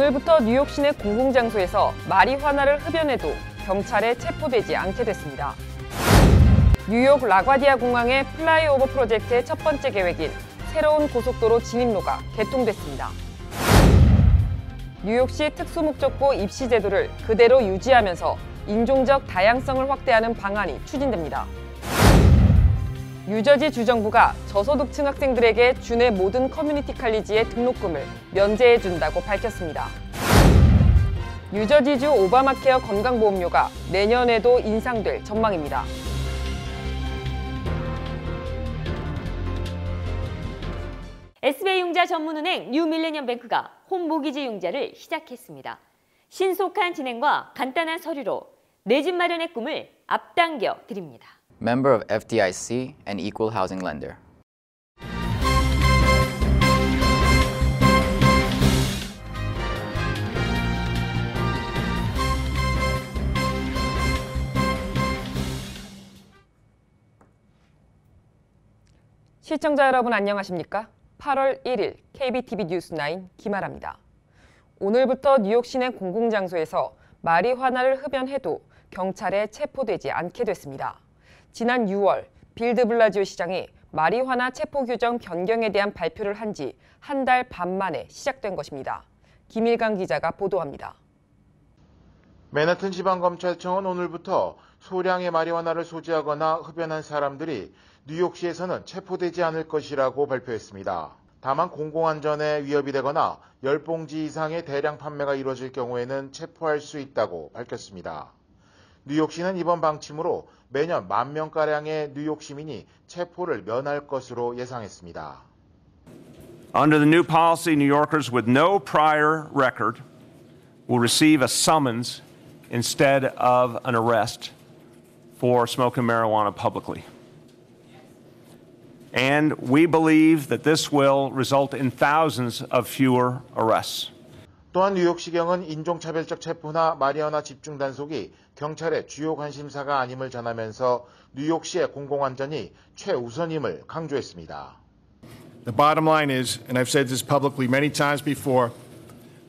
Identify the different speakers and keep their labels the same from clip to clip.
Speaker 1: 오늘부터 뉴욕 시내 공공장소에서 마리화나를 흡연해도 경찰에 체포되지 않게 됐습니다. 뉴욕 라과디아 공항의 플라이오버 프로젝트의 첫 번째 계획인 새로운 고속도로 진입로가 개통됐습니다. 뉴욕시 특수목적고 입시 제도를 그대로 유지하면서 인종적 다양성을 확대하는 방안이 추진됩니다. 뉴저지 주정부가 저소득층 학생들에게 주내 모든 커뮤니티 칼리지의 등록금을 면제해준다고 밝혔습니다. 뉴저지주 오바마케어 건강보험료가 내년에도 인상될 전망입니다.
Speaker 2: SBI융자 전문은행 뉴밀레니엄뱅크가 홈모기지 융자를 시작했습니다. 신속한 진행과 간단한 서류로 내 집 마련의 꿈을 앞당겨 드립니다.
Speaker 3: Member of FDIC and Equal Housing Lender.
Speaker 1: 시청자 여러분 안녕하십니까? 8월 1일 KBTV 뉴스9 김아라입니다. 오늘부터 뉴욕 시내 공공장소에서 마리화나를 흡연해도 경찰에 체포되지 않게 됐습니다. 지난 6월 빌 드블라지오 시장이 마리화나 체포 규정 변경에 대한 발표를 한 지 한 달 반 만에 시작된 것입니다. 김일강 기자가 보도합니다.
Speaker 4: 맨해튼 지방검찰청은 오늘부터 소량의 마리화나를 소지하거나 흡연한 사람들이 뉴욕시에서는 체포되지 않을 것이라고 발표했습니다. 다만 공공안전에 위협이 되거나 10봉지 이상의 대량 판매가 이루어질 경우에는 체포할 수 있다고 밝혔습니다. 뉴욕시는 이번 방침으로 매년 10,000명가량의 뉴욕 시민이 체포를 면할 것으로 예상했습니다.
Speaker 5: Under the new policy, New Yorkers with no prior record will receive a summons instead of an arrest for smoking marijuana publicly. And we believe that this will result in thousands of fewer arrests.
Speaker 4: 또한 뉴욕시경은 인종차별적 체포나 마리화나 집중 단속이 경찰의 주요 관심사가 아님을 전하면서 뉴욕시의 공공안전이 최우선임을 강조했습니다.
Speaker 6: The bottom line is, and I've said this publicly many times before,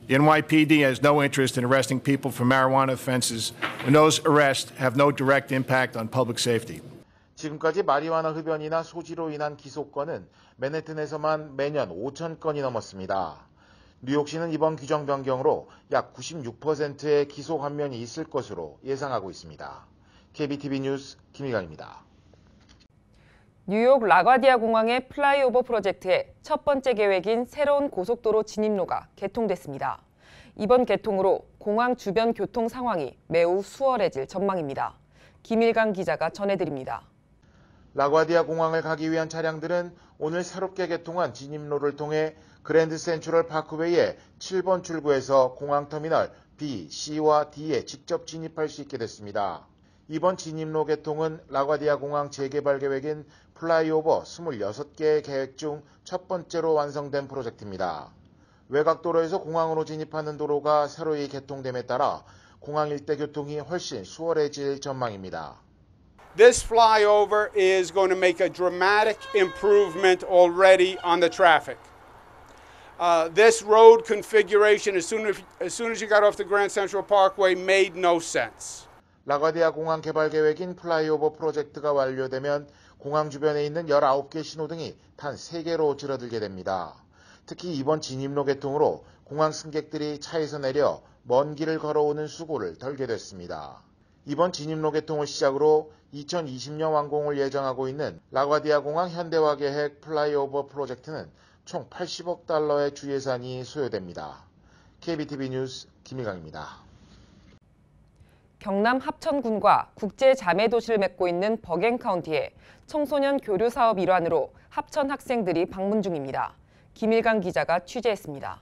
Speaker 6: the NYPD has no interest in arresting people for marijuana offenses when those arrests have no direct impact on public safety.
Speaker 4: 지금까지 마리화나 흡연이나 소지로 인한 기소 건은 맨해튼에서만 매년 5,000건이 넘었습니다. 뉴욕시는 이번 규정 변경으로 약 96%의 기소 환면이 있을 것으로 예상하고 있습니다. KBTV 뉴스 김일강입니다.
Speaker 1: 뉴욕 라과디아 공항의 플라이오버 프로젝트의 첫 번째 계획인 새로운 고속도로 진입로가 개통됐습니다. 이번 개통으로 공항 주변 교통 상황이 매우 수월해질 전망입니다. 김일강 기자가 전해드립니다.
Speaker 4: 라과디아 공항을 가기 위한 차량들은 오늘 새롭게 개통한 진입로를 통해 그랜드 센트럴 파크웨이의 7번 출구에서 공항터미널 B, C와 D에 직접 진입할 수 있게 됐습니다. 이번 진입로 개통은 라과디아 공항 재개발 계획인 플라이오버 26개의 계획 중 첫 번째로 완성된 프로젝트입니다. 외곽도로에서 공항으로 진입하는 도로가 새로이 개통됨에 따라 공항 일대 교통이 훨씬 수월해질 전망입니다.
Speaker 7: This flyover is going to make a dramatic improvement already on the traffic. This road configuration, as soon as you got off the Grand Central Parkway, made no sense.
Speaker 4: 라과디아 공항 개발 계획인 플라이오버 프로젝트가 완료되면 공항 주변에 있는 19개 신호등이 단 3개로 줄어들게 됩니다. 특히 이번 진입로 개통으로 공항 승객들이 차에서 내려 먼 길을 걸어오는 수고를 덜게 됐습니다. 이번 진입로 개통을 시작으로 2020년 완공을 예정하고 있는 라과디아 공항 현대화 계획 플라이오버 프로젝트는 총 80억 달러의 주예산이 소요됩니다. KBTV 뉴스 김일강입니다.
Speaker 1: 경남 합천군과 국제 자매 도시를 맺고 있는 버갱 카운티에 청소년 교류 사업 일환으로 합천 학생들이 방문 중입니다. 김일강 기자가 취재했습니다.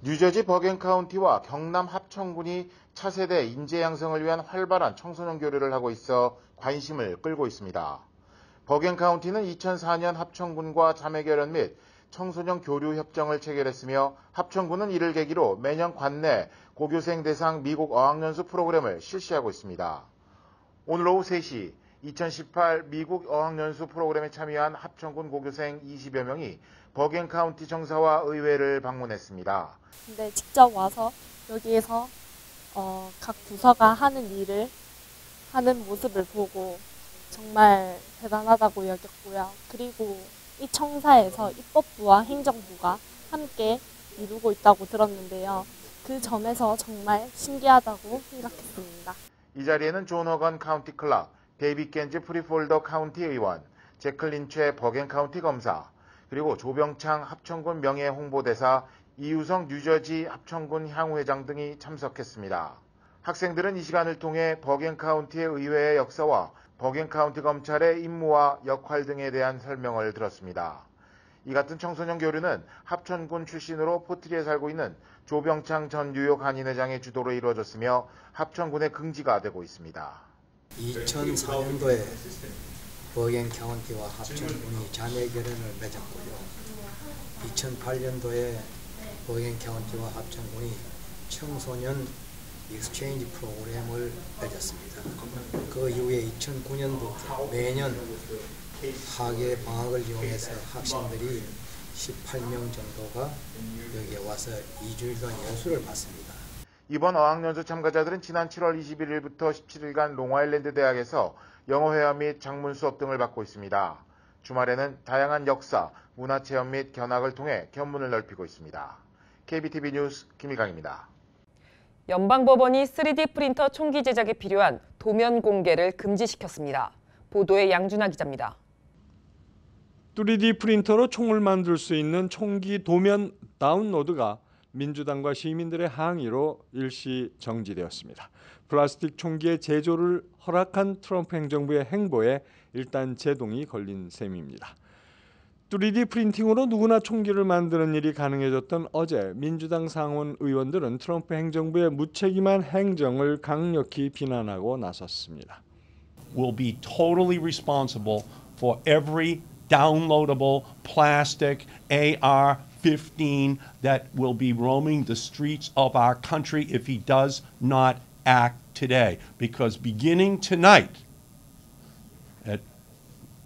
Speaker 4: 뉴저지 버갱 카운티와 경남 합천군이 차세대 인재 양성을 위한 활발한 청소년 교류를 하고 있어 관심을 끌고 있습니다. 버갱 카운티는 2004년 합천군과 자매결연 및 청소년 교류 협정을 체결했으며 합천군은 이를 계기로 매년 관내 고교생 대상 미국 어학연수 프로그램을 실시하고 있습니다. 오늘 오후 3시 2018 미국 어학연수 프로그램에 참여한 합천군 고교생 20여 명이 버겐 카운티 정사와 의회를 방문했습니다.
Speaker 8: 근데 직접 와서 여기에서 각 부서가 하는 일을 하는 모습을 보고 정말 대단하다고 여겼고요. 그리고 이 청사에서 입법부와 행정부가 함께 이루고 있다고 들었는데요. 그 점에서 정말 신기하다고 생각했습니다.
Speaker 4: 이 자리에는 존 허건 카운티 클락, 데이빗 겐즈 프리폴더 카운티 의원, 제클린 최 버겐 카운티 검사, 그리고 조병창 합천군 명예 홍보대사, 이유성 뉴저지 합천군 향후회장 등이 참석했습니다. 학생들은 이 시간을 통해 버겐 카운티의 의회의 역사와 버겐 카운티 검찰의 임무와 역할 등에 대한 설명을 들었습니다. 이 같은 청소년 교류는 합천군 출신으로 포트리에 살고 있는 조병창 전 뉴욕 한인회장의 주도로 이루어졌으며 합천군의 긍지가 되고 있습니다.
Speaker 9: 2004년도에 버겐 카운티와 합천군이 자매 결연을 맺었고요. 2008년도에 버겐 카운티와 합천군이 청소년 익스체인지 프로그램을 맺었습니다. 그 이후에 2009년부터 매년 학예 방학을 이용해서 학생들이 18명 정도가 여기에 와서 2주일간 연수를 받습니다.
Speaker 4: 이번 어학연수 참가자들은 지난 7월 21일부터 17일간 롱아일랜드 대학에서 영어회화 및 작문 수업 등을 받고 있습니다. 주말에는 다양한 역사, 문화체험 및 견학을 통해 견문을 넓히고 있습니다. KBTV 뉴스 김일강입니다.
Speaker 1: 연방법원이 3D 프린터 총기 제작에 필요한 도면 공개를 금지시켰습니다. 보도에 양준하 기자입니다.
Speaker 10: 3D 프린터로 총을 만들 수 있는 총기 도면 다운로드가 민주당과 시민들의 항의로 일시 정지되었습니다. 플라스틱 총기의 제조를 허락한 트럼프 행정부의 행보에 일단 제동이 걸린 셈입니다. 3D 프린팅으로 누구나 총기를 만드는 일이 가능해졌던 어제 민주당 상원 의원들은 트럼프 행정부의 무책임한 행정을 강력히 비난하고 나섰습니다.
Speaker 11: Will be totally responsible for every downloadable plastic AR-15 that will be roaming the streets of our country if he does not act today. Because beginning tonight at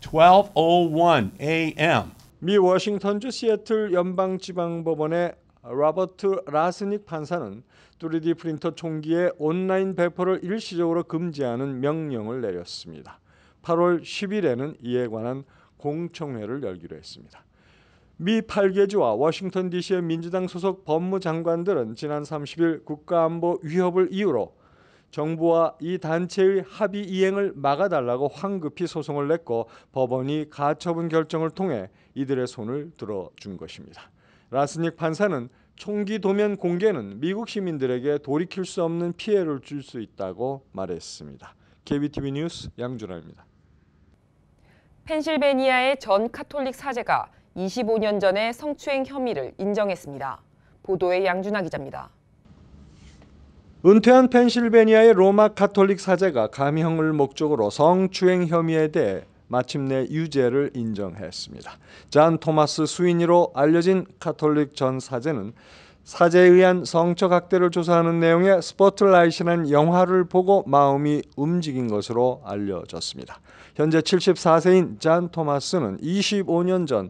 Speaker 11: 12:01 a.m.
Speaker 10: 미 워싱턴주 시애틀 연방지방법원의 로버트 라스닉 판사는 3D 프린터 총기의 온라인 배포를 일시적으로 금지하는 명령을 내렸습니다. 8월 10일에는 이에 관한 공청회를 열기로 했습니다. 미 8개주와 워싱턴 DC의 민주당 소속 법무장관들은 지난 30일 국가안보 위협을 이유로 정부와 이 단체의 합의 이행을 막아달라고 황급히 소송을 냈고 법원이 가처분 결정을 통해 이들의 손을 들어준 것입니다. 라스닉 판사는 총기 도면 공개는 미국 시민들에게 돌이킬 수 없는 피해를 줄 수 있다고 말했습니다. KBTV 뉴스 양준하입니다.
Speaker 1: 펜실베니아의 전 카톨릭 사제가 25년 전의 성추행 혐의를 인정했습니다. 보도에 양준하 기자입니다.
Speaker 10: 은퇴한 펜실베니아의 로마 가톨릭 사제가 감형을 목적으로 성추행 혐의에 대해 마침내 유죄를 인정했습니다. 잔 토마스 스위니로 알려진 가톨릭 전 사제는 사제에 의한 성적 학대를 조사하는 내용의 스포트라이트라는 영화를 보고 마음이 움직인 것으로 알려졌습니다. 현재 74세인 잔 토마스는 25년 전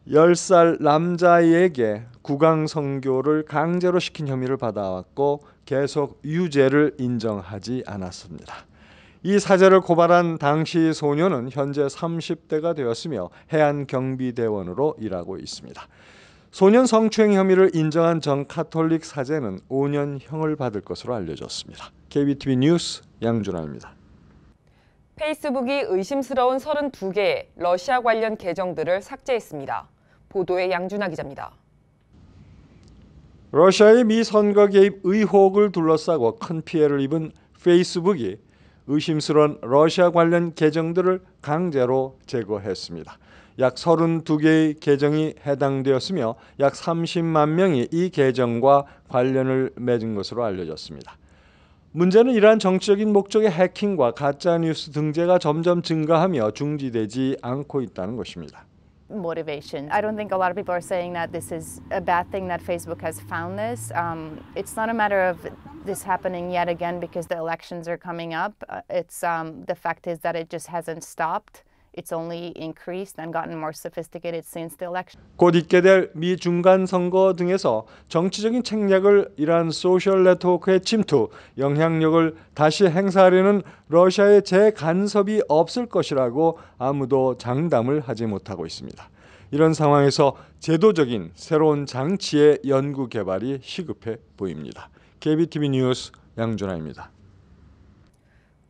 Speaker 10: 10살 남자에게 구강성교를 강제로 시킨 혐의를 받아왔고 계속 유죄를 인정하지 않았습니다. 이 사제를 고발한 당시 소녀는 현재 30대가 되었으며 해안경비대원으로 일하고 있습니다. 소년 성추행 혐의를 인정한 전 카톨릭 사제는 5년형을 받을 것으로 알려졌습니다. KBTV 뉴스 양준하입니다.
Speaker 1: 페이스북이 의심스러운 32개의 러시아 관련 계정들을 삭제했습니다. 보도에 양준하 기자입니다.
Speaker 10: 러시아의 미 선거 개입 의혹을 둘러싸고 큰 피해를 입은 페이스북이 의심스러운 러시아 관련 계정들을 강제로 제거했습니다. 약 32개의 계정이 해당되었으며 약 30만 명이 이 계정과 관련을 맺은 것으로 알려졌습니다. 문제는 이러한 정치적인 목적의 해킹과 가짜뉴스 등재가 점점 증가하며 중지되지 않고 있다는 것입니다.
Speaker 12: motivation. I don't think a lot of people are saying that this is a bad thing that Facebook has found this. It's not a matter of this happening yet again because the elections are coming up. It's the fact is that it just hasn't stopped. It's only increased and gotten more sophisticated since the election.
Speaker 10: 곧 있게 될 미 중간 선거 등에서 정치적인 책략을 이란 소셜 네트워크의 침투, 영향력을 다시 행사하려는 러시아의 재간섭이 없을 것이라고 아무도 장담을 하지 못하고 있습니다. 이런 상황에서 제도적인 새로운 장치의 연구 개발이 시급해 보입니다. KBTV 뉴스 양준하입니다.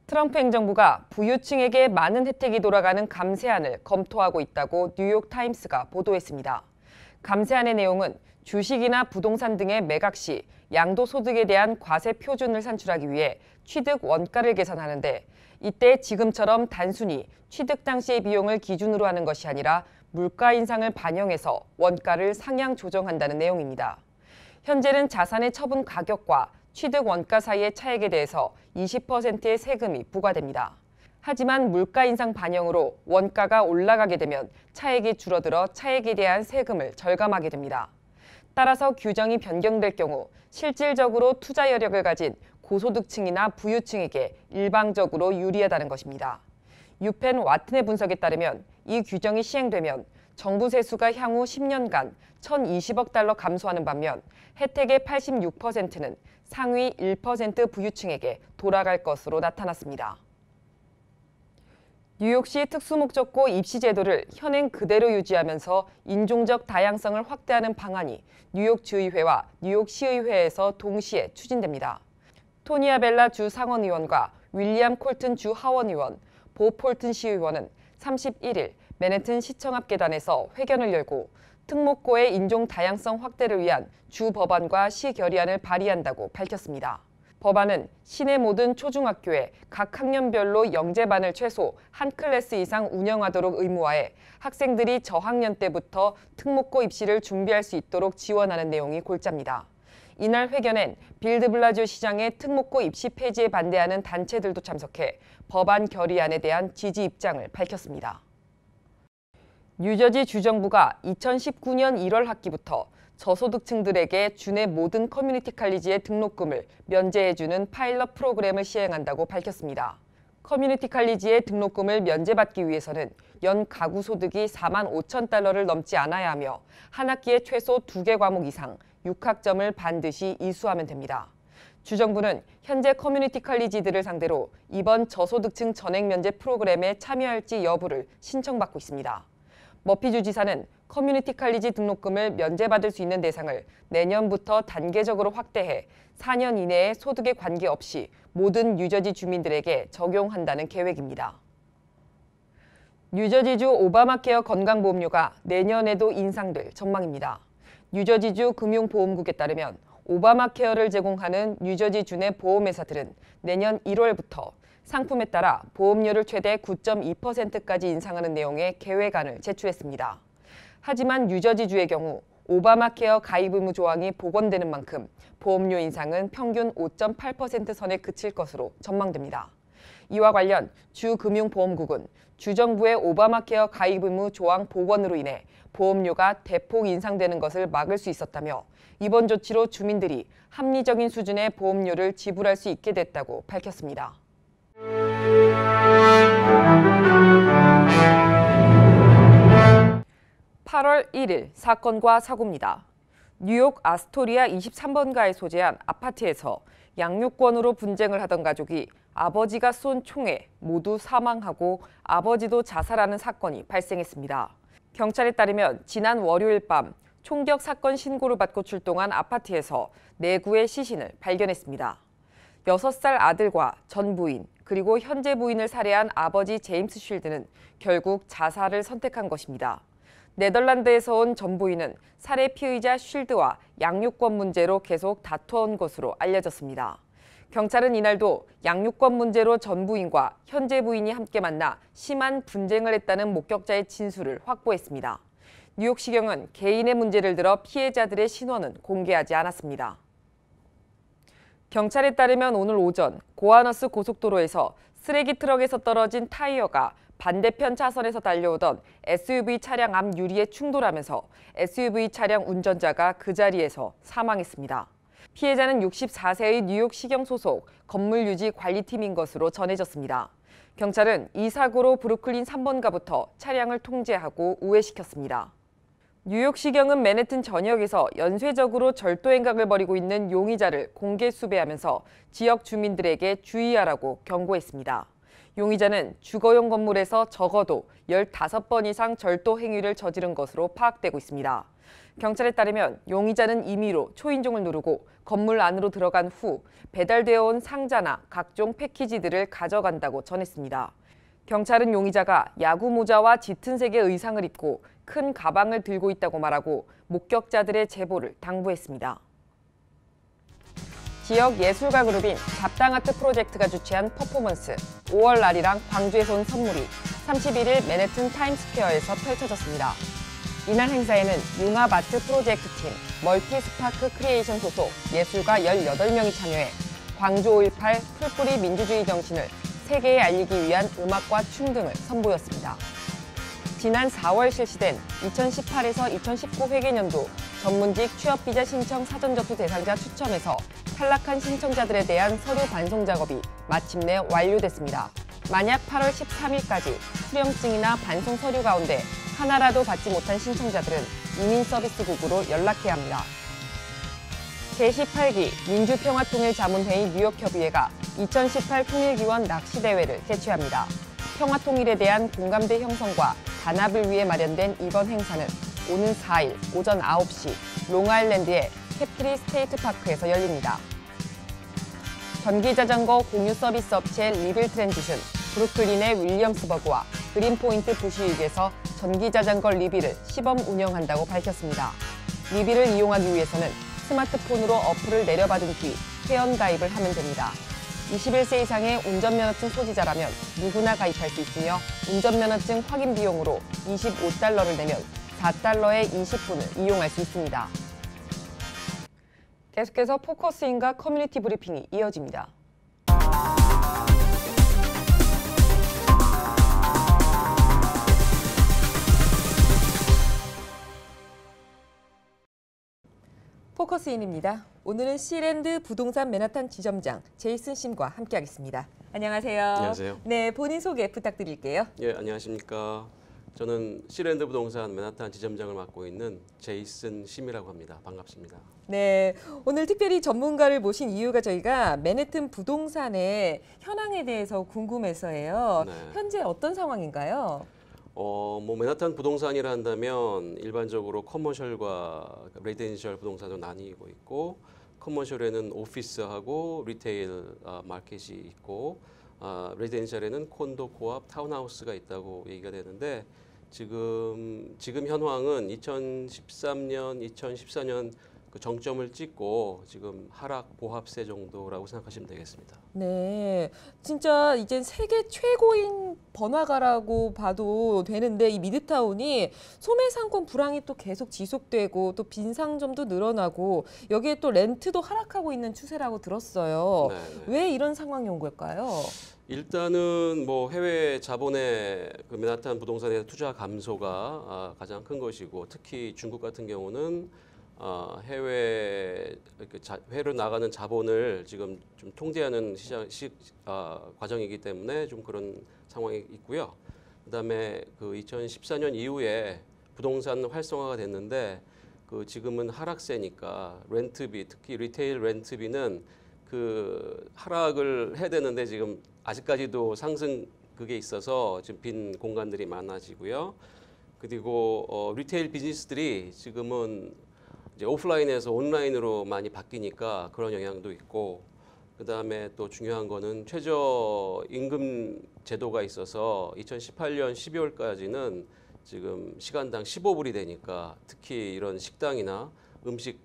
Speaker 1: 트럼프 행정부가 부유층에게 많은 혜택이 돌아가는 감세안을 검토하고 있다고 뉴욕타임스가 보도했습니다. 감세안의 내용은 주식이나 부동산 등의 매각 시 양도소득에 대한 과세 표준을 산출하기 위해 취득 원가를 계산하는데 이때 지금처럼 단순히 취득 당시의 비용을 기준으로 하는 것이 아니라 물가 인상을 반영해서 원가를 상향 조정한다는 내용입니다. 현재는 자산의 처분 가격과 취득 원가 사이의 차액에 대해서 20%의 세금이 부과됩니다. 하지만 물가 인상 반영으로 원가가 올라가게 되면 차액이 줄어들어 차액에 대한 세금을 절감하게 됩니다. 따라서 규정이 변경될 경우 실질적으로 투자 여력을 가진 고소득층이나 부유층에게 일방적으로 유리하다는 것입니다. 유펜 와튼의 분석에 따르면 이 규정이 시행되면 정부 세수가 향후 10년간 1,020억 달러 감소하는 반면 혜택의 86%는 상위 1% 부유층에게 돌아갈 것으로 나타났습니다. 뉴욕시 특수목적고 입시 제도를 현행 그대로 유지하면서 인종적 다양성을 확대하는 방안이 뉴욕주의회와 뉴욕시의회에서 동시에 추진됩니다. 토니 아벨라 주 상원의원과 윌리엄 콜튼 주 하원의원, 보 폴튼 시의원은 31일 맨해튼 시청 앞 계단에서 회견을 열고 특목고의 인종 다양성 확대를 위한 주 법안과 시 결의안을 발의한다고 밝혔습니다. 법안은 시내 모든 초중학교에 각 학년별로 영재반을 최소 한 클래스 이상 운영하도록 의무화해 학생들이 저학년 때부터 특목고 입시를 준비할 수 있도록 지원하는 내용이 골자입니다. 이날 회견엔 빌 드 블라지오 시장의 특목고 입시 폐지에 반대하는 단체들도 참석해 법안 결의안에 대한 지지 입장을 밝혔습니다. 뉴저지 주정부가 2019년 1월 학기부터 저소득층들에게 주내 모든 커뮤니티 칼리지의 등록금을 면제해주는 파일럿 프로그램을 시행한다고 밝혔습니다. 커뮤니티 칼리지의 등록금을 면제받기 위해서는 연 가구 소득이 4만 5천 달러를 넘지 않아야 하며 한 학기에 최소 2개 과목 이상 6학점을 반드시 이수하면 됩니다. 주정부는 현재 커뮤니티 칼리지들을 상대로 이번 저소득층 전액 면제 프로그램에 참여할지 여부를 신청받고 있습니다. 머피 주지사는 커뮤니티 칼리지 등록금을 면제받을 수 있는 대상을 내년부터 단계적으로 확대해 4년 이내에 소득에 관계없이 모든 뉴저지 주민들에게 적용한다는 계획입니다. 뉴저지주 오바마케어 건강보험료가 내년에도 인상될 전망입니다. 뉴저지주 금융보험국에 따르면 오바마케어를 제공하는 뉴저지주 내 보험회사들은 내년 1월부터 상품에 따라 보험료를 최대 9.2%까지 인상하는 내용의 계획안을 제출했습니다. 하지만 뉴저지주의 경우 오바마케어 가입 의무 조항이 복원되는 만큼 보험료 인상은 평균 5.8% 선에 그칠 것으로 전망됩니다. 이와 관련 주금융보험국은 주정부의 오바마케어 가입 의무 조항 복원으로 인해 보험료가 대폭 인상되는 것을 막을 수 있었다며 이번 조치로 주민들이 합리적인 수준의 보험료를 지불할 수 있게 됐다고 밝혔습니다. 8월 1일 사건과 사고입니다. 뉴욕 아스토리아 23번가에 소재한 아파트에서 양육권으로 분쟁을 하던 가족이 아버지가 쏜 총에 모두 사망하고 아버지도 자살하는 사건이 발생했습니다. 경찰에 따르면 지난 월요일 밤 총격 사건 신고를 받고 출동한 아파트에서 4구의 시신을 발견했습니다. 6살 아들과 전 부인 그리고 현재 부인을 살해한 아버지 제임스 쉴드는 결국 자살을 선택한 것입니다. 네덜란드에서 온 전 부인은 살해 피의자 쉴드와 양육권 문제로 계속 다투어온 것으로 알려졌습니다. 경찰은 이날도 양육권 문제로 전 부인과 현재 부인이 함께 만나 심한 분쟁을 했다는 목격자의 진술을 확보했습니다. 뉴욕시경은 개인의 문제를 들어 피해자들의 신원은 공개하지 않았습니다. 경찰에 따르면 오늘 오전 고아너스 고속도로에서 쓰레기 트럭에서 떨어진 타이어가 반대편 차선에서 달려오던 SUV 차량 앞 유리에 충돌하면서 SUV 차량 운전자가 그 자리에서 사망했습니다. 피해자는 64세의 뉴욕시경 소속 건물유지 관리팀인 것으로 전해졌습니다. 경찰은 이 사고로 브루클린 3번가부터 차량을 통제하고 우회시켰습니다. 뉴욕시경은 맨해튼 전역에서 연쇄적으로 절도 행각을 벌이고 있는 용의자를 공개 수배하면서 지역 주민들에게 주의하라고 경고했습니다. 용의자는 주거용 건물에서 적어도 15번 이상 절도 행위를 저지른 것으로 파악되고 있습니다. 경찰에 따르면 용의자는 임의로 초인종을 누르고 건물 안으로 들어간 후 배달되어 온 상자나 각종 패키지들을 가져간다고 전했습니다. 경찰은 용의자가 야구 모자와 짙은 색의 의상을 입고 큰 가방을 들고 있다고 말하고 목격자들의 제보를 당부했습니다. 지역 예술가 그룹인 잡당아트 프로젝트가 주최한 퍼포먼스 5월 날이랑 광주에서 온 선물이 31일 맨해튼 타임스퀘어에서 펼쳐졌습니다. 이날 행사에는 융합아트 프로젝트팀 멀티스파크 크리에이션 소속 예술가 18명이 참여해 광주 5.18 풀뿌리 민주주의 정신을 세계에 알리기 위한 음악과 춤 등을 선보였습니다. 지난 4월 실시된 2018에서 2019 회계년도 전문직 취업비자 신청 사전접수 대상자 추첨에서 탈락한 신청자들에 대한 서류 반송 작업이 마침내 완료됐습니다. 만약 8월 13일까지 수령증이나 반송 서류 가운데 하나라도 받지 못한 신청자들은 이민서비스국으로 연락해야 합니다. 제18기 민주평화통일자문회의 뉴욕협의회가 2018 통일기원 낚시대회를 개최합니다. 평화통일에 대한 공감대 형성과 단합을 위해 마련된 이번 행사는 오는 4일 오전 9시 롱아일랜드의 캡트리 스테이트파크에서 열립니다. 전기자전거 공유 서비스 업체 리빌 트랜짓은 브루클린의 윌리엄스버그와 그린포인트 부시익에서 전기자전거 리빌을 시범 운영한다고 밝혔습니다. 리빌을 이용하기 위해서는 스마트폰으로 어플을 내려받은 뒤 회원가입을 하면 됩니다. 21세 이상의 운전면허증 소지자라면 누구나 가입할 수 있으며 운전면허증 확인 비용으로 $25를 내면 $4의 20분을 이용할 수 있습니다. 계속해서 포커스인과 커뮤니티 브리핑이 이어집니다. 포커스인입니다. 오늘은 시랜드 부동산 맨하탄 지점장 제이슨 심과 함께하겠습니다. 안녕하세요.
Speaker 13: 안녕하세요.
Speaker 1: 네, 본인 소개 부탁드릴게요.
Speaker 13: 예, 안녕하십니까. 저는 시랜드 부동산 맨하탄 지점장을 맡고 있는 제이슨 심이라고 합니다. 반갑습니다.
Speaker 1: 네, 오늘 특별히 전문가를 모신 이유가 저희가 맨해튼 부동산의 현황에 대해서 궁금해서예요.
Speaker 13: 네.
Speaker 1: 현재 어떤 상황인가요?
Speaker 13: 맨하탄 부동산이라 한다면 일반적으로 커머셜과 레지던셜 부동산으로 나뉘고 있고, 커머셜에는 오피스하고 리테일 마켓이 있고, 레지던셜에는 콘도, 코앞, 타운하우스가 있다고 얘기가 되는데, 지금 현황은 2013년, 2014년 그 정점을 찍고 지금 하락 보합세 정도라고 생각하시면 되겠습니다.
Speaker 1: 네, 진짜 이제 세계 최고인 번화가라고 봐도 되는데 이 미드타운이 소매 상권 불황이 또 계속 지속되고 또 빈 상점도 늘어나고 여기에 또 렌트도 하락하고 있는 추세라고 들었어요.
Speaker 13: 네네.
Speaker 1: 왜 이런 상황이 온 걸까요?
Speaker 13: 일단은 뭐 해외 자본의 그 맨하탄 부동산의 투자 감소가 가장 큰 것이고, 특히 중국 같은 경우는 해외로 나가는 자본을 지금 좀 통제하는 과정이기 때문에 좀 그런 상황이 있고요. 그다음에 그 2014년 이후에 부동산 활성화가 됐는데 그 지금은 하락세니까 렌트비, 특히 리테일 렌트비는 그 하락을 해야 되는데 지금 아직까지도 상승 그게 있어서 지금 빈 공간들이 많아지고요. 그리고 리테일 비즈니스들이 지금은 이제 오프라인에서 온라인으로 많이 바뀌니까 그런 영향도 있고, 그다음에 또 중요한 거는 최저임금 제도가 있어서 2018년 12월까지는 지금 시간당 15불이 되니까 특히 이런 식당이나 음식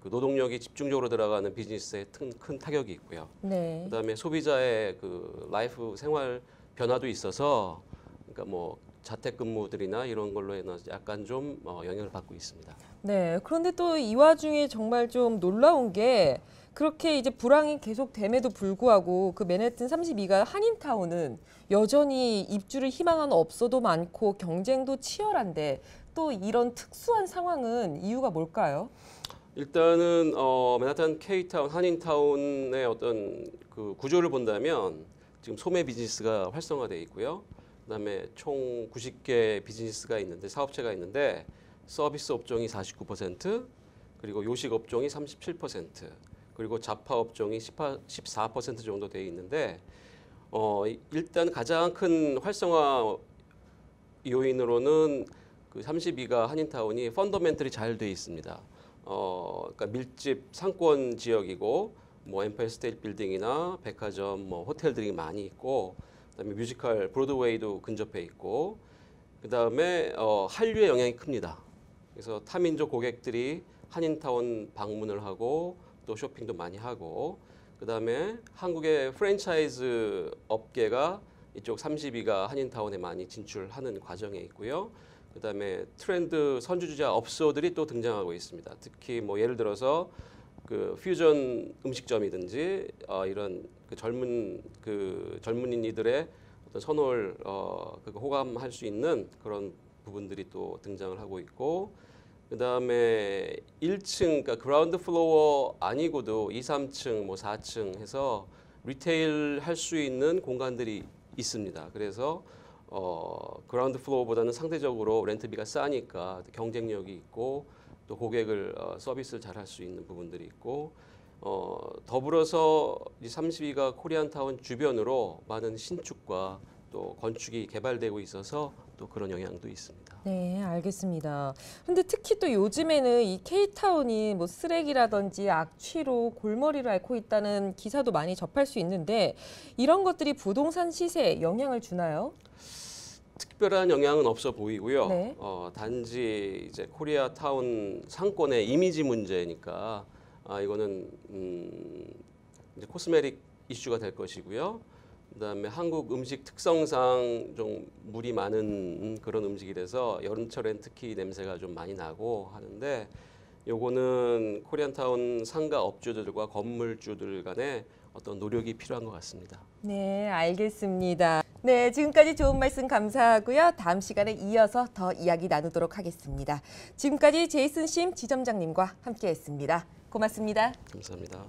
Speaker 13: 그 노동력이 집중적으로 들어가는 비즈니스에 큰 타격이 있고요.
Speaker 1: 네.
Speaker 13: 그다음에 소비자의 그 라이프 생활 변화도 있어서, 그러니까 뭐 자택근무들이나 이런 걸로 해서 약간 좀 영향을 받고 있습니다.
Speaker 1: 네, 그런데 또 이 와중에 정말 좀 놀라운 게 그렇게 이제 불황이 계속됨에도 불구하고 그 맨해튼 32가 한인타운은 여전히 입주를 희망하는 업소도 많고 경쟁도 치열한데 또 이런 특수한 상황은 이유가 뭘까요?
Speaker 13: 일단은 맨하탄 K타운, 한인타운의 어떤 그 구조를 본다면 지금 소매 비즈니스가 활성화되어 있고요. 그다음에 총 90개 비즈니스가 있는데 사업체가 있는데 서비스 업종이 49%, 그리고 요식 업종이 37%, 그리고 잡화 업종이 14% 정도 되어 있는데 일단 가장 큰 활성화 요인으로는 그 32가 한인타운이 펀더멘털이 잘 되어 있습니다. 그러니까 밀집 상권 지역이고 뭐 엠파이어 스테이트 빌딩이나 백화점, 뭐 호텔들이 많이 있고, 그다음에 뮤지컬 브로드웨이도 근접해 있고, 그다음에 한류의 영향이 큽니다. 그래서 타민족 고객들이 한인타운 방문을 하고 또 쇼핑도 많이 하고, 그다음에 한국의 프랜차이즈 업계가 이쪽 32가 한인타운에 많이 진출하는 과정에 있고요. 그다음에 트렌드 선주주자 업소들이 또 등장하고 있습니다. 특히 뭐 예를 들어서 그 퓨전 음식점이든지 이런 그 젊은이들의 어떤 선호를 호감할 수 있는 그런 부분들이 또 등장을 하고 있고, 그다음에 1층 그러니까 그라운드 플로어 아니고도 2, 3층, 뭐 4층 해서 리테일 할 수 있는 공간들이 있습니다. 그래서 그라운드 플로어보다는 상대적으로 렌트비가 싸니까 경쟁력이 있고 또 고객을 서비스를 잘 할 수 있는 부분들이 있고, 더불어서 32가 코리안타운 주변으로 많은 신축과 또 건축이 개발되고 있어서 또 그런 영향도 있습니다.
Speaker 1: 네, 알겠습니다. 근데 특히 또 요즘에는 이 K타운이 뭐 쓰레기라든지 악취로 골머리를 앓고 있다는 기사도 많이 접할 수 있는데 이런 것들이 부동산 시세에 영향을 주나요?
Speaker 13: 특별한 영향은 없어 보이고요.
Speaker 1: 네.
Speaker 13: 단지 이제 코리아타운 상권의 이미지 문제니까 이거는 이제 코스메틱 이슈가 될 것이고요. 그다음에 한국 음식 특성상 좀 물이 많은 그런 음식이라서 여름철엔 특히 냄새가 좀 많이 나고 하는데, 요거는 코리안타운 상가 업주들과 건물주들 간의 어떤 노력이 필요한 것 같습니다.
Speaker 1: 네, 알겠습니다. 네, 지금까지 좋은 말씀 감사하고요. 다음 시간에 이어서 더 이야기 나누도록 하겠습니다. 지금까지 제이슨 심 지점장님과 함께했습니다. 고맙습니다.
Speaker 13: 감사합니다.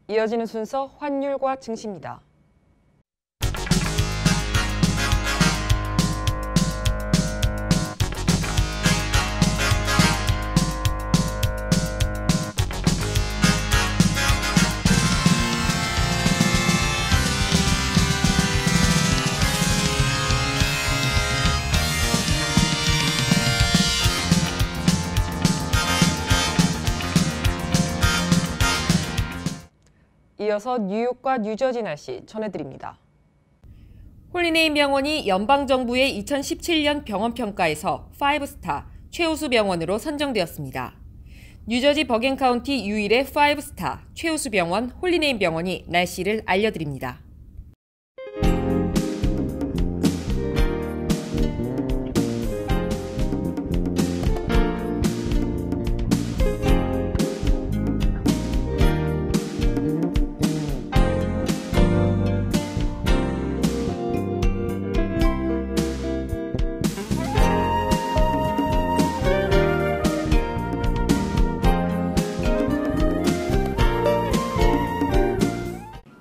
Speaker 1: 이어지는 순서 환율과 증시입니다. 이어서 뉴욕과 뉴저지 날씨 전해드립니다. 홀리네임 병원이 연방정부의 2017년 병원평가에서 5스타 최우수 병원으로 선정되었습니다. 뉴저지 버겐 카운티 유일의 5스타 최우수 병원 홀리네임 병원이 날씨를 알려드립니다.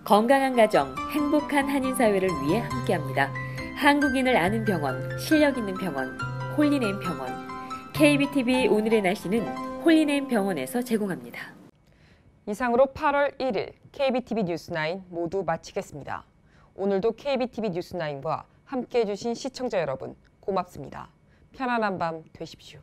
Speaker 2: 건강한 가정, 행복한 한인사회를 위해 함께합니다. 한국인을 아는 병원, 실력 있는 병원, 홀리네임 병원, KBTV 오늘의 날씨는 홀리네임 병원에서 제공합니다.
Speaker 1: 이상으로 8월 1일 KBTV 뉴스9 모두 마치겠습니다. 오늘도 KBTV 뉴스9과 함께해 주신 시청자 여러분 고맙습니다. 편안한 밤 되십시오.